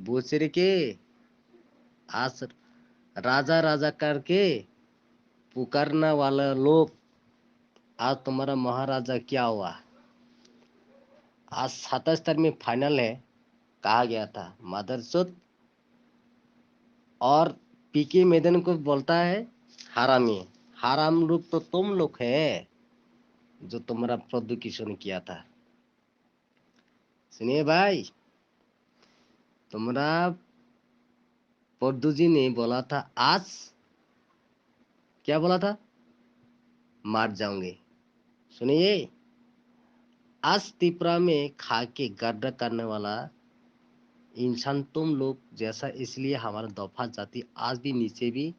बुचरी के आज राजा राजा करके पुकारने वाला लोग, आज तुम्हारा महाराजा क्या हुआ। आज 77 में फाइनल है, कहा गया था मदरचोद, और पीके मैदान को बोलता है हरामी। हराम लोग तो तुम लोग है जो तुम्हारा प्रदूषण किया था। सुनिए भाई, तुम्हारा पद्दू जी ने बोला था आज, क्या बोला था, मार जाऊंगे। सुनिए, आज त्रिपुरा में खा के गड्ढा करने वाला इंसान तुम लोग जैसा, इसलिए हमारा दफा जाति आज भी नीचे भी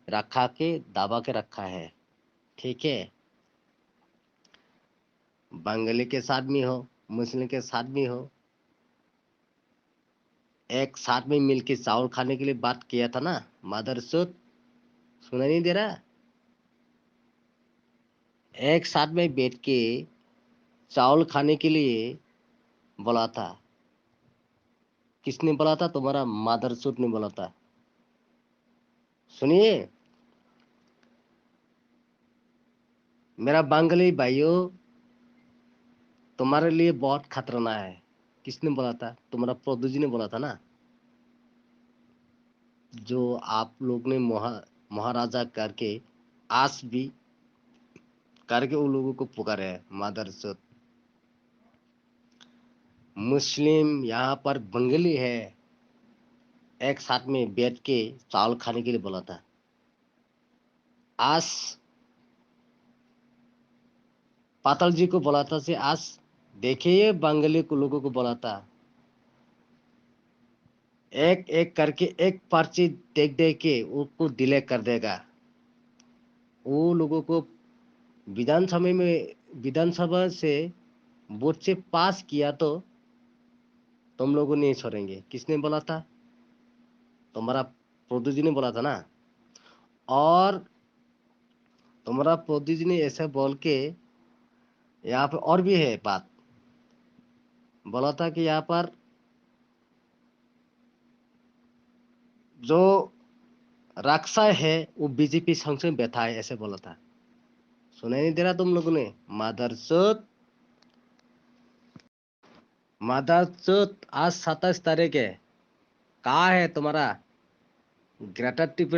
रखा के दबा के रखा है। ठीक है, बंगाली के साथ भी हो, मुस्लिम के साथ भी हो, एक साथ में मिलके चावल खाने के लिए बात किया था ना मदरचोद, सुना नहीं दे रहा। एक साथ में बैठ के चावल खाने के लिए बोला था। किसने बोला था? तुम्हारा मदरचोद ने बोला था। सुनिए मेरा बंगाली भाइयों, तुम्हारे लिए बहुत खतरनाक है। किसने बोला था? तुम्हारा प्रभु जी ने बोला था ना, जो आप लोग ने महाराजा करके आज भी करके उन लोगों को पुकारे है मदरचोद। मुस्लिम यहाँ पर बंगाली है, एक साथ में बैठ के चावल खाने के लिए बोला था। आज पाताल जी को बोला था से आज देखिए बंगाली को लोगों को बोला था, एक एक करके एक पर्ची देख दे के उसको डिले कर देगा। वो लोगों को विधानसभा से वोट से पास किया तो तुम लोगों नहीं छोड़ेंगे। किसने बोला था? तुम्हारा प्रोदू जी ने बोला था ना। और तुम्हारा प्रोदू जी ने ऐसे बोल के यहाँ पे और भी है बात, बोला था कि यहाँ पर जो रक्षा है वो बीजेपी संसद में बैठा है, ऐसे बोला था। सुनाई नहीं दे रहा तुम लोगों ने? मदरचोद, मदरचोद, आज 27 तारीख है, कहाँ है तुम्हारा ग्रेटर